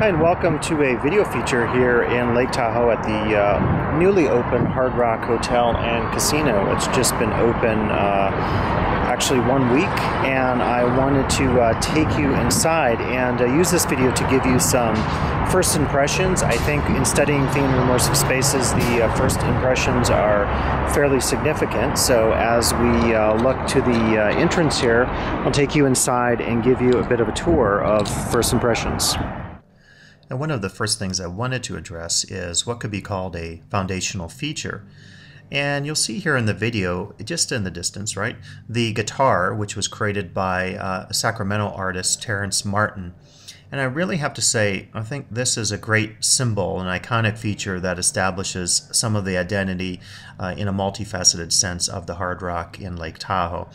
Hi, and welcome to a video feature here in Lake Tahoe at the newly opened Hard Rock Hotel and Casino. It's just been open actually 1 week, and I wanted to take you inside and use this video to give you some first impressions. I think in studying theme and immersive spaces, the first impressions are fairly significant. So as we look to the entrance here, I'll take you inside and give you a bit of a tour of first impressions. And one of the first things I wanted to address is what could be called a foundational feature. And you'll see here in the video, just in the distance, right, the guitar, which was created by Sacramento artist Terrence Martin. And I really have to say, I think this is a great symbol, an iconic feature that establishes some of the identity in a multifaceted sense of the hard rock in Lake Tahoe.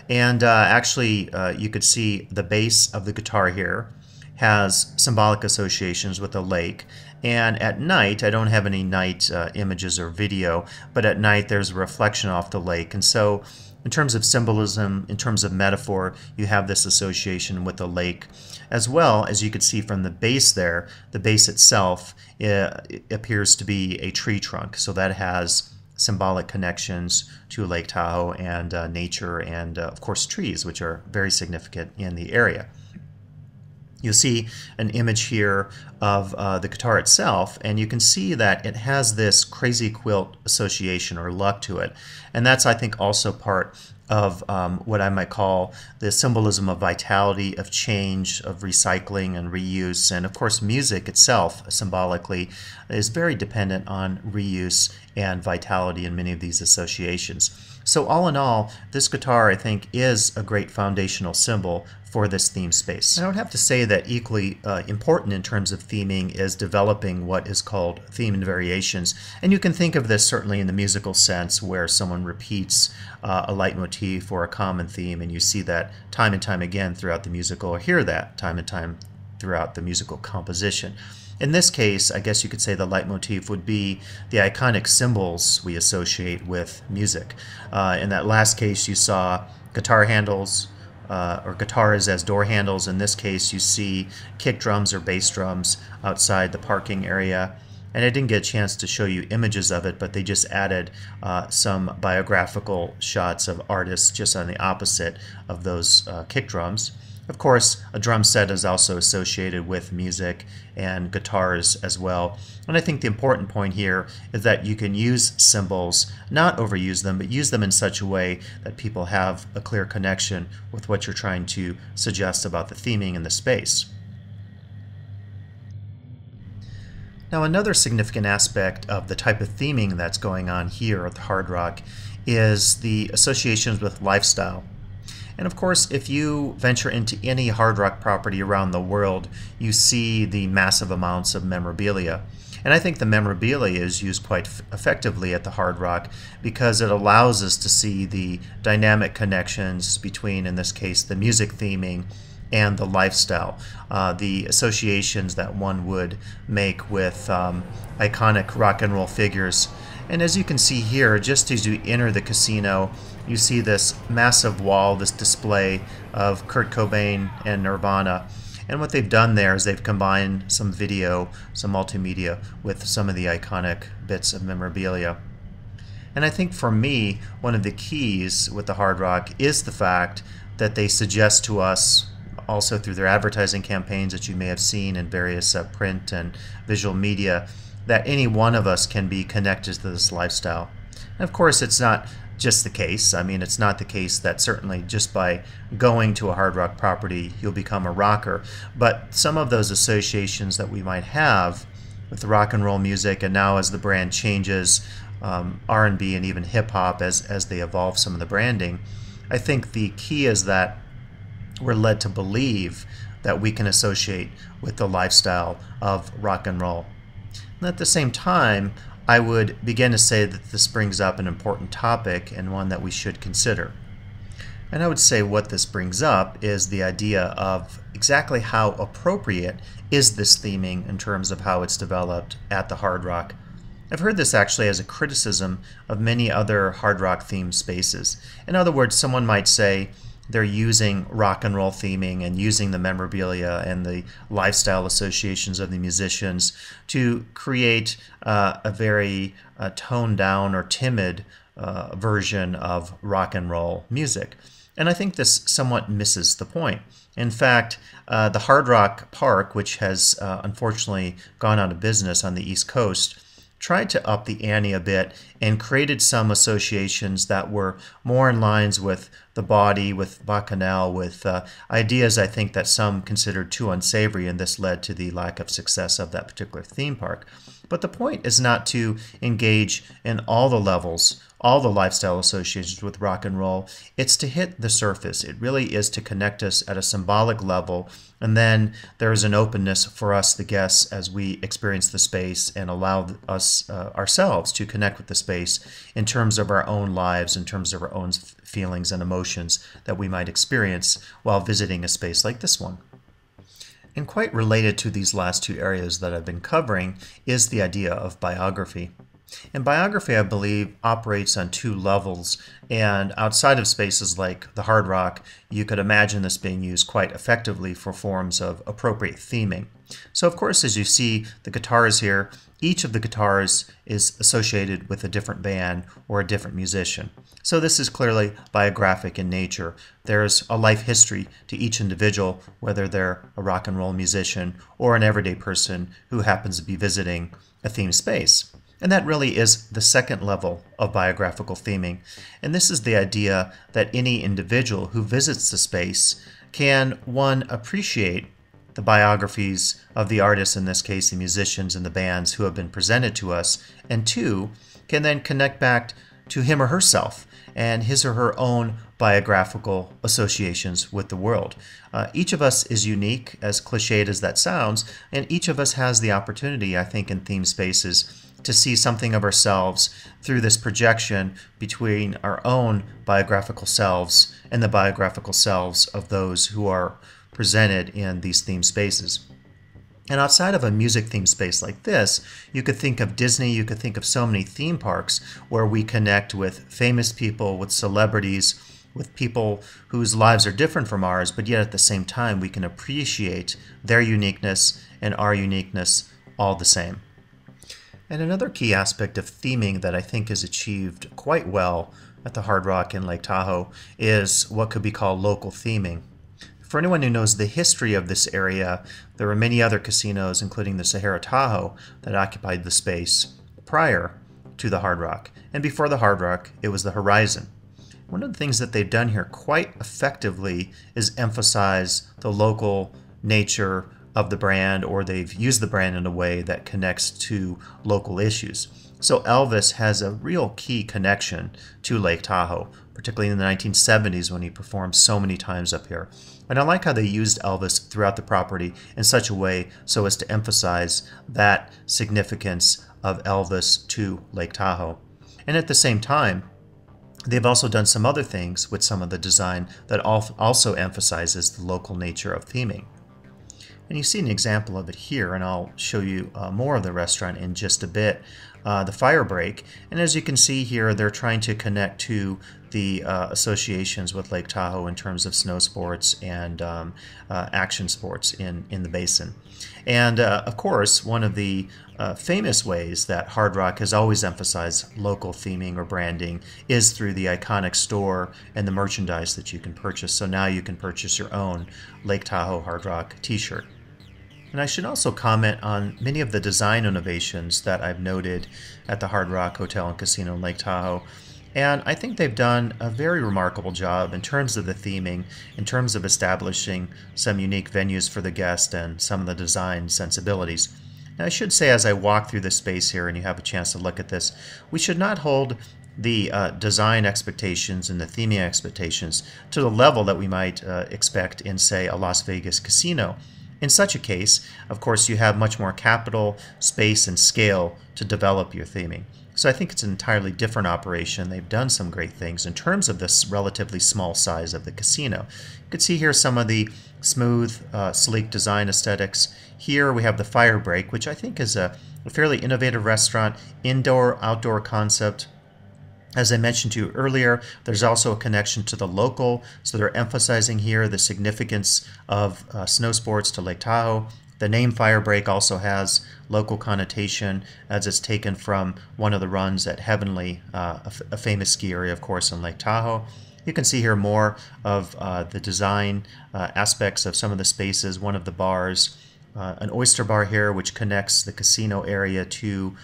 And actually, you could see the bass of the guitar here has symbolic associations with a lake, and at night, I don't have any night images or video, but at night there's a reflection off the lake. And so in terms of symbolism, in terms of metaphor, you have this association with the lake, as well as you could see from the base there. The base itself it appears to be a tree trunk, so that has symbolic connections to Lake Tahoe and nature and of course trees, which are very significant in the area. You'll see an image here of the guitar itself, and you can see that it has this crazy quilt association or look to it. And that's, I think, also part of what I might call the symbolism of vitality, of change, of recycling and reuse. And of course, music itself, symbolically, is very dependent on reuse and vitality in many of these associations. So all in all, this guitar, I think, is a great foundational symbol for this theme space. I would have to say that equally important in terms of theming is developing what is called theme and variations. And you can think of this certainly in the musical sense, where someone repeats a leitmotif or a common theme, and you see that time and time again throughout the musical, or hear that time and time throughout the musical composition. In this case, I guess you could say the leitmotif would be the iconic symbols we associate with music. In that last case, you saw guitar handles, or guitars as door handles. In this case, you see kick drums or bass drums outside the parking area. And I didn't get a chance to show you images of it, but they just added some biographical shots of artists just on the opposite of those kick drums. Of course, a drum set is also associated with music and guitars as well. And I think the important point here is that you can use symbols, not overuse them, but use them in such a way that people have a clear connection with what you're trying to suggest about the theming in the space. Now, another significant aspect of the type of theming that's going on here at the Hard Rock is the associations with lifestyle. And of course, if you venture into any hard rock property around the world, you see the massive amounts of memorabilia. And I think the memorabilia is used quite effectively at the Hard Rock because it allows us to see the dynamic connections between, in this case, the music theming and the lifestyle, the associations that one would make with iconic rock and roll figures. And as you can see here, just as you enter the casino, you see this massive wall, this display of Kurt Cobain and Nirvana. And what they've done there is they've combined some video, some multimedia, with some of the iconic bits of memorabilia. And I think for me, one of the keys with the Hard Rock is the fact that they suggest to us, also through their advertising campaigns that you may have seen in various print and visual media, that any one of us can be connected to this lifestyle. And of course, it's not just the case. I mean, it's not the case that certainly just by going to a hard rock property you'll become a rocker, but some of those associations that we might have with rock and roll music, and now as the brand changes, R&B and even hip-hop as they evolve some of the branding, I think the key is that we're led to believe that we can associate with the lifestyle of rock and roll. And at the same time, I would begin to say that this brings up an important topic and one that we should consider. And I would say what this brings up is the idea of exactly how appropriate is this theming in terms of how it's developed at the Hard Rock. I've heard this actually as a criticism of many other hard rock themed spaces. In other words, someone might say, they're using rock and roll theming and using the memorabilia and the lifestyle associations of the musicians to create a very toned down or timid version of rock and roll music. And I think this somewhat misses the point. In fact, the Hard Rock Park, which has unfortunately gone out of business on the East Coast, tried to up the ante a bit and created some associations that were more in lines with the body, with Bacchanal, with ideas I think that some considered too unsavory, and this led to the lack of success of that particular theme park. But the point is not to engage in all the levels, all the lifestyle associations with rock and roll. It's to hit the surface. It really is to connect us at a symbolic level, and then there is an openness for us, the guests, as we experience the space and allow us ourselves to connect with the space in terms of our own lives, in terms of our own feelings and emotions that we might experience while visiting a space like this one. And quite related to these last two areas that I've been covering is the idea of biography. And biography, I believe, operates on two levels, and outside of spaces like the Hard Rock, you could imagine this being used quite effectively for forms of appropriate theming. So of course, as you see the guitars here, each of the guitars is associated with a different band or a different musician. So this is clearly biographic in nature. There's a life history to each individual, whether they're a rock and roll musician or an everyday person who happens to be visiting a themed space. And that really is the second level of biographical theming. And this is the idea that any individual who visits the space can, one, appreciate the biographies of the artists, in this case the musicians and the bands who have been presented to us, and two, can then connect back to him or herself and his or her own biographical associations with the world. Each of us is unique, as cliched as that sounds, and each of us has the opportunity, I think, in theme spaces to see something of ourselves through this projection between our own biographical selves and the biographical selves of those who are presented in these theme spaces. And outside of a music theme space like this, you could think of Disney, you could think of so many theme parks where we connect with famous people, with celebrities, with people whose lives are different from ours, but yet at the same time we can appreciate their uniqueness and our uniqueness all the same. And another key aspect of theming that I think is achieved quite well at the Hard Rock in Lake Tahoe is what could be called local theming. For anyone who knows the history of this area, there were many other casinos, including the Sahara Tahoe, that occupied the space prior to the Hard Rock. And before the Hard Rock, it was the Horizon. One of the things that they've done here quite effectively is emphasize the local nature of the brand, or they've used the brand in a way that connects to local issues. So Elvis has a real key connection to Lake Tahoe, particularly in the 1970s when he performed so many times up here. And I like how they used Elvis throughout the property in such a way so as to emphasize that significance of Elvis to Lake Tahoe. And at the same time, they've also done some other things with some of the design that also emphasizes the local nature of theming. And you see an example of it here, and I'll show you more of the restaurant in just a bit. The fire break, and as you can see here, they're trying to connect to the associations with Lake Tahoe in terms of snow sports and action sports in the basin. And of course, one of the famous ways that Hard Rock has always emphasized local theming or branding is through the iconic store and the merchandise that you can purchase. So now you can purchase your own Lake Tahoe Hard Rock t-shirt. And I should also comment on many of the design innovations that I've noted at the Hard Rock Hotel and Casino in Lake Tahoe. And I think they've done a very remarkable job in terms of the theming, in terms of establishing some unique venues for the guest and some of the design sensibilities. Now I should say, as I walk through this space here and you have a chance to look at this, we should not hold the design expectations and the theming expectations to the level that we might expect in, say, a Las Vegas casino. In such a case, of course, you have much more capital, space, and scale to develop your theming. So I think it's an entirely different operation. They've done some great things in terms of this relatively small size of the casino. You can see here some of the smooth, sleek design aesthetics. Here we have the fire break, which I think is a fairly innovative restaurant, indoor-outdoor concept. As I mentioned to you earlier, there's also a connection to the local, so they're emphasizing here the significance of snow sports to Lake Tahoe. The name Firebreak also has local connotation, as it's taken from one of the runs at Heavenly, a famous ski area, of course, in Lake Tahoe. You can see here more of the design aspects of some of the spaces, one of the bars, an oyster bar here which connects the casino area to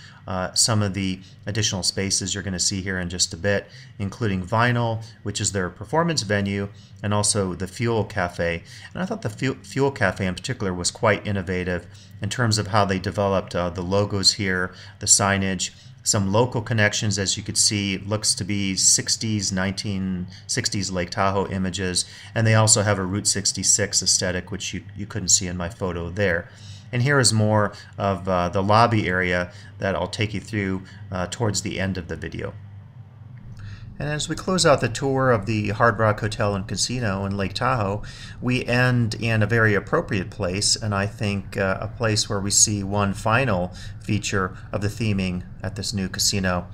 some of the additional spaces you're going to see here in just a bit, including Vinyl, which is their performance venue, and also the Fuel Cafe. And I thought the Fuel Cafe in particular was quite innovative in terms of how they developed the logos here, the signage, some local connections. As you could see, looks to be 60s, 1960s Lake Tahoe images, and they also have a Route 66 aesthetic, which you couldn't see in my photo there. And here is more of the lobby area that I'll take you through towards the end of the video. And as we close out the tour of the Hard Rock Hotel and Casino in Lake Tahoe, we end in a very appropriate place, and I think a place where we see one final feature of the theming at this new casino.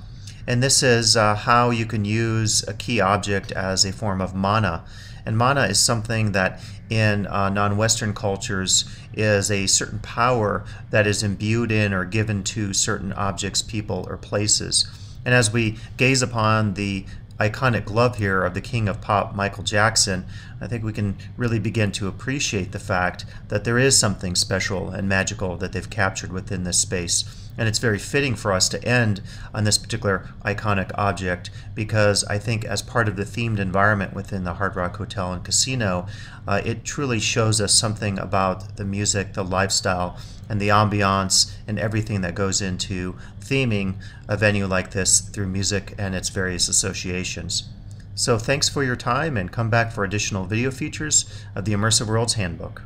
And this is how you can use a key object as a form of mana. And mana is something that in non-Western cultures is a certain power that is imbued in or given to certain objects, people, or places. And as we gaze upon the iconic glove here of the King of Pop, Michael Jackson, I think we can really begin to appreciate the fact that there is something special and magical that they've captured within this space. And it's very fitting for us to end on this particular iconic object, because I think as part of the themed environment within the Hard Rock Hotel and Casino, it truly shows us something about the music, the lifestyle, and the ambiance, and everything that goes into theming a venue like this through music and its various associations. So thanks for your time, and come back for additional video features of the Immersive Worlds Handbook.